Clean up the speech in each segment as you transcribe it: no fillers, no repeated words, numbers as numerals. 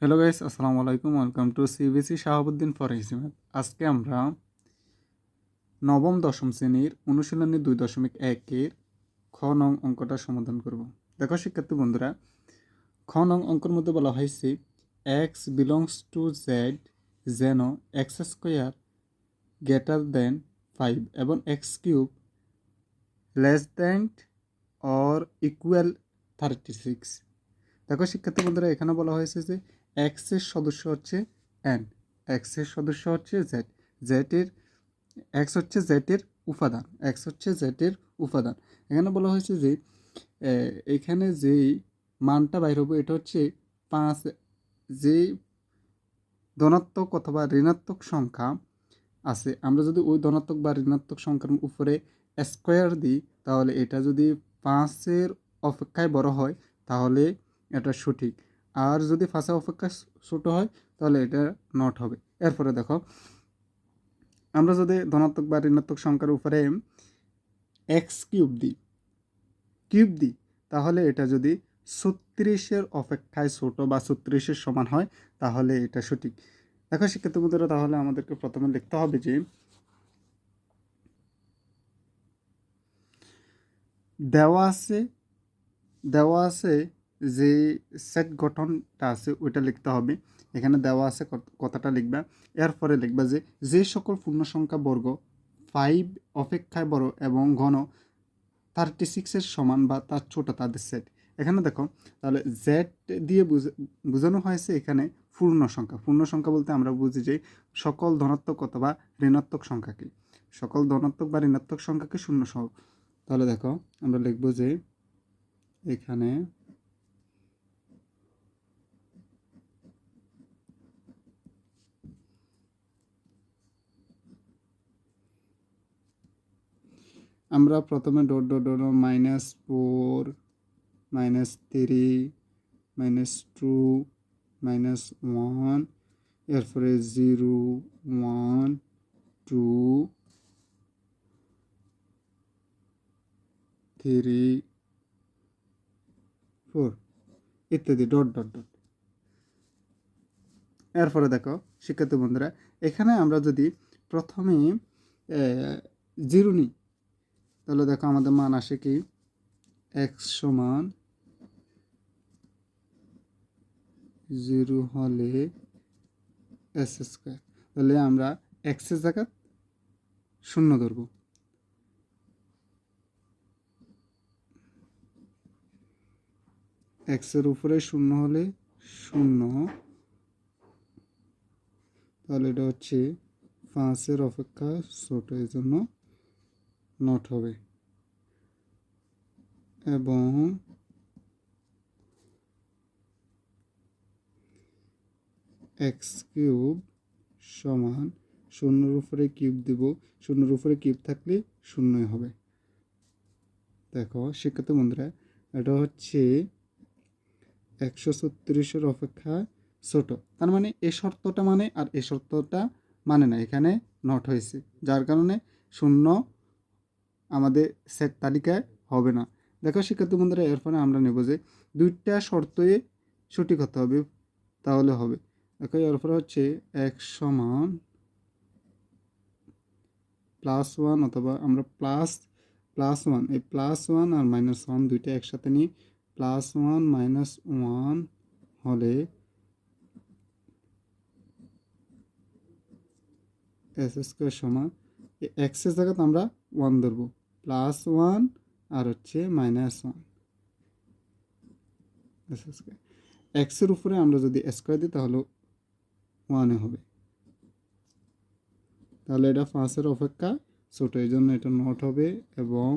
Hello guys, আসসালামু আলাইকুম। Welcome to CBC Shahabuddin for হিসিমাত। আজকে আমরা নবম দশম শ্রেণীর অনুশীলনী 2.1-এর খ নং অঙ্কটা সমাধান করব। দেখো শিক্ষার্থী বন্ধুরা, খ নং অঙ্কের মধ্যে বলা হয়েছে এক্স বিলংস টু জেড যেন এক্স স্কোয়ার গ্রেটার দেন 5 এবং x cube less than or equal 36। দেখো শিক্ষার্থী বন্ধুরা, এখানে বলা হয়েছে যে এক্স এর সদস্য হচ্ছে এন, এক্স এর সদস্য হচ্ছে জেড, জেড এর এক্স হচ্ছে জেড এর উপাদান, এক্স হচ্ছে জেড এর উপাদান। এখানে বলা হয়েছে যে এখানে যেই মানটা বাইর হবে এটা হচ্ছে 5। যেই ধনাত্মক অথবা ঋণাত্মক সংখ্যা আছে, আমরা যদি ওই ধনাত্মক বা ঋণাত্মক সংখ্যার উপরে স্কোয়ার দিই তাহলে এটা যদি 5-এর অপেক্ষায় বড় হয় তাহলে এটা সঠিক, আর যদি 5-এর অপেক্ষা ছোট হয় তাহলে এটা নট হবে। এরপরে দেখো, আমরা যদি ধনাত্মক বা ঋণাত্মক সংখ্যার উপরে এক্স কিউব দিই তাহলে এটা যদি 36-এর অপেক্ষায় ছোট বা 36-এর সমান হয় তাহলে এটা সঠিক। দেখো শিক্ষার্থী বন্ধুরা, তাহলে আমাদেরকে প্রথমে লিখতে হবে যে দেওয়া আছে দেওয়া আছে যে সেট গঠনটা আছে ওইটা লিখতে হবে। এখানে দেওয়া আছে কথাটা লিখবা, এরপরে লিখবা যে যে সকল পূর্ণ সংখ্যা বর্গ 5 অপেক্ষায় বড় এবং ঘন 36-এর সমান বা তার ছোট তাদের সেট। এখানে দেখো, তাহলে জেড দিয়ে বোঝানো হয়েছে এখানে পূর্ণ সংখ্যা। পূর্ণ সংখ্যা বলতে আমরা বুঝি যে সকল ধনাত্মক অথবা ঋণাত্মক সংখ্যাকে, সকল ধনাত্মক বা ঋণাত্মক সংখ্যাকে শূন্য সহ। তাহলে দেখো, আমরা লিখবো যে এখানে আমরা প্রথমে ডট ডট ডট -4 -3 -2 -1, এরপরে 0 1 2 3 4 ইত্যাদি ডট ডট ডট। এরপরে দেখো শিক্ষার্থী বন্ধুরা, এখানে আমরা যদি প্রথমে 0 নিই তাহলে দেখো আমাদের মান আসে কি এক্স সমান 0 হলে এস স্কোয়ার। তাহলে আমরা এক্সের জায়গা 0 ধরব। এক্সের উপরে 0 হলে 0, তাহলে এটা হচ্ছে 5-এর অপেক্ষা ছোট, এই জন্য নট হবে। এবং এক্স কিউব সমান 0-এর উপরে কিউব দেব, 0-এর উপরে কিউব থাকলে 0 হবে। দেখো শিক্ষার্থী বন্ধুরা, এটা হচ্ছে 136-এর অপেক্ষা ছোট, তার মানে এই শর্তটা মানে আর এই শর্তটা মানে না, এখানে নট হয়েছে, যার কারণে 0 আমাদের সেট তালিকায় হবে না। দেখো শিক্ষার্থী বন্ধুরা, এরপরে আমরা নেব যে দুইটা শর্তই সঠিক হতে হবে, তাহলে হবে। দেখো এরপরে হচ্ছে এক্স সমান +1 অথবা আমরা +1, এই +1 আর -1 দুইটা একসাথে নিই, +1 -1 হলে এস স্কোয়ার সমান এক্সের জায়গাতে আমরা 1 ধরবো, +1 আর হচ্ছে -1 এস স্কোয়ার। এক্সের উপরে আমরা যদি স্কোয়ার দিই তাহলে 1 হবে, তাহলে এটা 5-এর অপেক্ষা ছোট, এই জন্য এটা নট হবে। এবং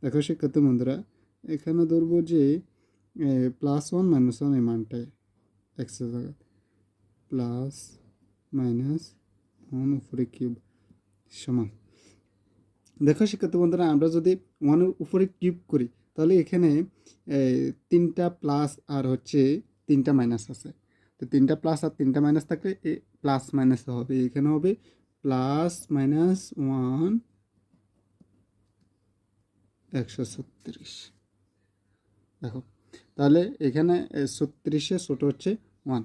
দেখো শিক্ষার্থী বন্ধুরা, এখানে ধরবো যে +1 -1 এই মানটায় এক্সের জায়গা +-1 উপরে কিউব সমান। দেখো শিক্ষার্থী বন্ধুরা, আমরা যদি 1-এর উপরে কিউব করি তাহলে এখানে 3টা প্লাস আর হচ্ছে 3টা মাইনাস আছে, তো 3টা প্লাস আর 3টা মাইনাস থাকলে প্লাস মাইনাস হবে, এখানে হবে +-1 136। দেখো, তাহলে এখানে 36 ছোটো হচ্ছে 1।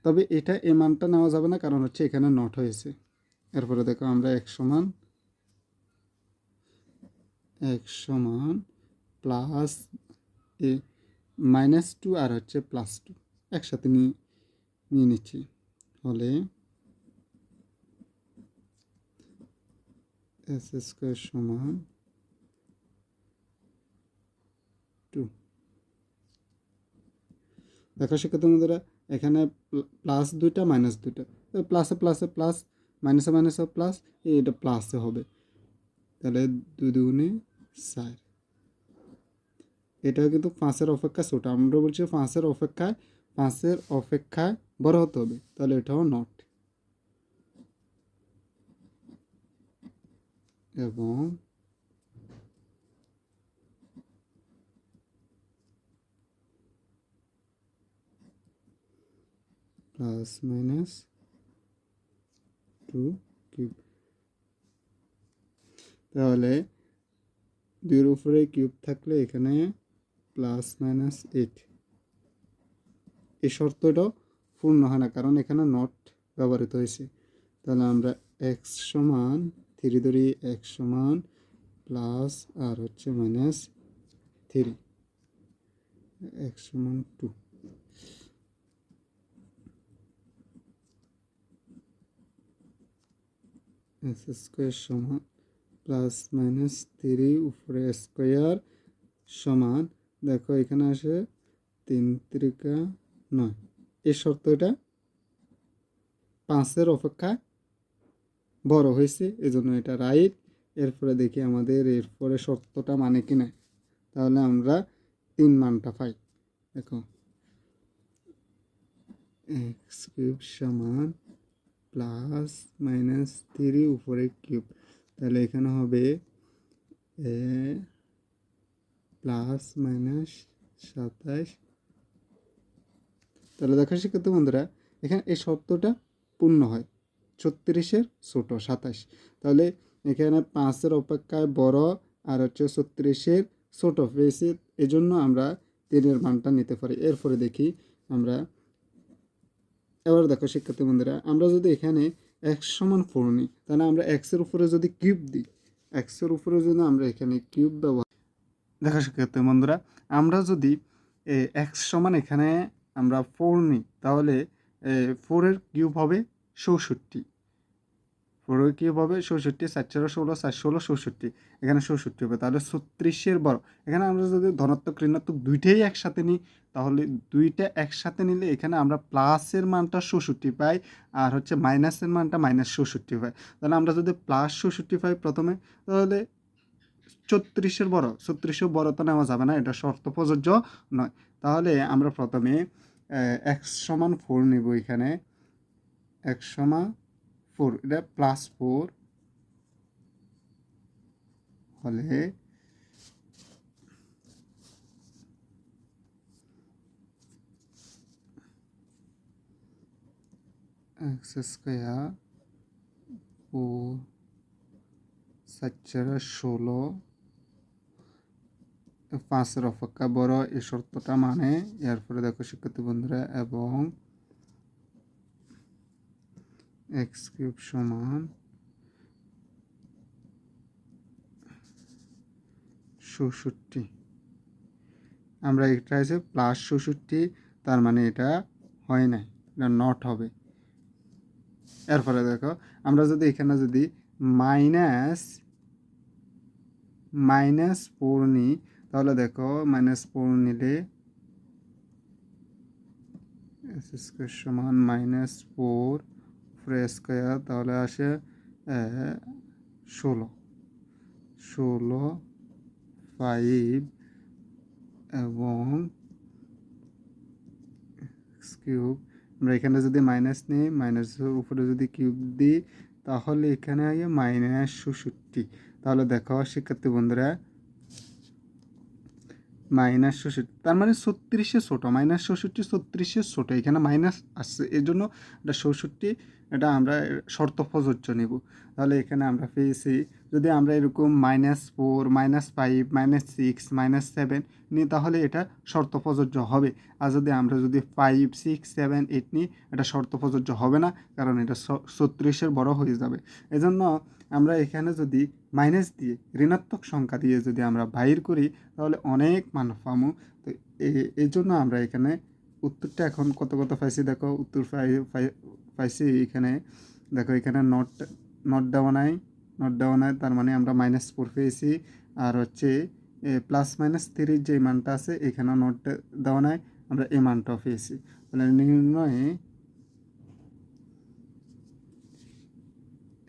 তবে এটা এই মানটা নেওয়া যাবে না, কারণ হচ্ছে এখানে নট হয়েছে। এরপরে দেখো আমরা এক সমান প্লাস -2 আর হচ্ছে +2 একসাথে নিয়ে নিচ্ছি, হলে s² সমান 2। দেখো শিক্ষার্থী বন্ধুরা, এখানে প্লাস 2টা মাইনাস 2টা, প্লাসে প্লাসে প্লাস, মাইনাসে মাইনাসে প্লাস, এটা প্লাসে হবে। তাহলে 2 2 4। এটাও কিন্তু 5-এর অপেক্ষা ছোট। আমরা বলছি 5-এর অপেক্ষায় বড় হতে হবে, তাহলে এটাও নট। এবং +-2 কিউব। তাহলে 2-এর উপরে কিউব থাকলে এখানে +-8। এই শর্তটাও পূর্ণ হয় না, কারণ এখানে নট ব্যবহৃত হয়েছে। তাহলে আমরা x সমান 3 ধরি, x সমান প্লাস আর হচ্ছে -3, x সমান 2। s² সমান +-3 উপরে স্কোয়ার সমান, দেখো এখানে আসে 3 3 9। এই শর্তটা 5-এর অপেক্ষা বড় হয়েছে, এজন্য এটা রাইট। এরপরে দেখি আমাদের এরপরে শর্তটা মানে কি না। তাহলে আমরা 3 মানটা পাই। দেখো x³ সমান +-3 উপরে কিউব, তাহলে এখানে হবে +-27। তাহলে দেখো শিক্ষার্থী বন্ধুরা, এখানে এই শর্তটা পূর্ণ হয়। 36-এর ছোটো 27, তাহলে এখানে 5-এর অপেক্ষায় বড় আর হচ্ছে 36-এর ছোটো পেয়েছি, এজন্য আমরা 3-এর মানটা নিতে পারি। এরপরে দেখি আমরা, এবার দেখো শিক্ষার্থী বন্ধুরা, আমরা যদি এখানে x সমান 4 নিই, তাহলে আমরা x-এর উপরে যদি কিউব দিই, x-এর উপরে যদি আমরা এখানে কিউব ব্যবহার, দেখো শিক্ষার্থী বন্ধুরা, আমরা যদি x সমান এখানে আমরা 4 নিই, তাহলে 4-এর কিউব হবে 64। 4-এর কিউব হবে 64, 4 16, 4 16 64, এখানে 64 হবে। তাহলে 36-এর বড়। এখানে আমরা যদি ধনাত্মক ঋণাত্মক দুইটাই একসাথে নিই, তাহলে দুইটা একসাথে নিলে এখানে আমরা প্লাসের মানটা 64 পাই, আর হচ্ছে মাইনাসের মানটা -64 পাই। তাহলে আমরা যদি +64 পাই প্রথমে, তাহলে 36-এর বড়, 36-এর বড় তো নেওয়া যাবে না, এটা শর্ত প্রযোজ্য নয়। তাহলে আমরা প্রথমে x সমান 4 নেব। এখানে x সমান 4, এটা +4 হলে x² 4 4 16, 5-এর অপেক্ষা বড়, এই শর্তটা মানে। এরপরে দেখো শিক্ষার্থী বন্ধুরা, এবং x³ সমান 64। আমরা এটা আছে +64, তার মানে এটা হয় নাই, এটা নট হবে। এরপরে দেখো আমরা যদি এখানে যদি -4 নিই, তাহলে দেখো -4 নিলে s² সমান -4 উপরে স্কোয়ার, তাহলে আসে 16 5 এবং কিউব। আমরা এখানে যদি মাইনাস নিই, মাইনাসের উপরে যদি কিউব দিই, তাহলে এখানে হয় -66। তাহলে দেখো শিক্ষার্থী বন্ধুরা, -৬৬ তার মানে ৩৬-এর ছোটো, -৬৬ ৩৬-এর ছোটো, এখানে মাইনাস আসছে এই জন্য এটা ৬৬, এটা আমরা শর্ত প্রযোজ্য নেব। তাহলে এখানে আমরা পেয়েছি, যদি আমরা এরকম -4 -5 -6 -7 নিই তাহলে এটা শর্ত প্রযোজ্য হবে। আর যদি আমরা 5 6 7 8 নিই, এটা শর্ত প্রযোজ্য হবে না, কারণ এটা ৩৬-এর বড় হয়ে যাবে। এজন্য আমরা এখানে যদি মাইনাস দিয়ে, ঋণাত্মক সংখ্যা দিয়ে যদি আমরা বাইর করি তাহলে অনেক মান পাবো। তো এই জন্য আমরা এখানে উত্তরটা এখন কত পাইছি দেখো, উত্তর পাইছি এখানে দেখো, এখানে নট দেওয়া নাই, তার মানে আমরা -4 পেয়েছি। আর হচ্ছে +-3 যে মানটা আছে এখানেও নট দেওয়া নাই, আমরা এই মানটাও পেয়েছি। তাহলে নির্ণয়ে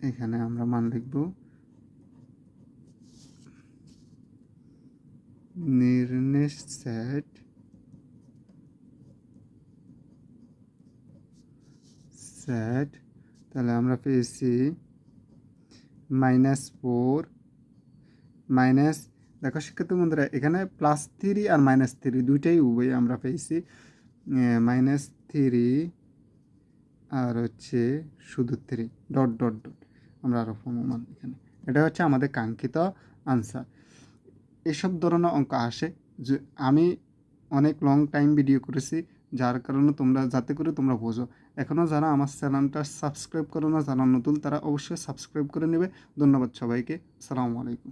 এখানে আমরা মান লিখব, নির্ণয় সেট তাহলে আমরা পেয়েছি -4 মাইনাস, দেখো শিক্ষার্থী বন্ধুরা এখানে +3 আর -3 দুইটাই উভয় আমরা পেয়েছি, -3 আর হচ্ছে শুধু 3 ডট ডট ডট আমরা আরও মান এখানে, এটা হচ্ছে আমাদের কাঙ্ক্ষিত আনসার। এসব ধরনের অঙ্ক আসে যে আমি অনেক লং টাইম ভিডিও করেছি, যার কারণে তোমরা যাতে করে তোমরা বোঝো। এখনও যারা আমার চ্যানেলটা সাবস্ক্রাইব করো না, যারা নতুন তারা অবশ্যই সাবস্ক্রাইব করে নেবে। ধন্যবাদ সবাইকে, আসসালামু আলাইকুম।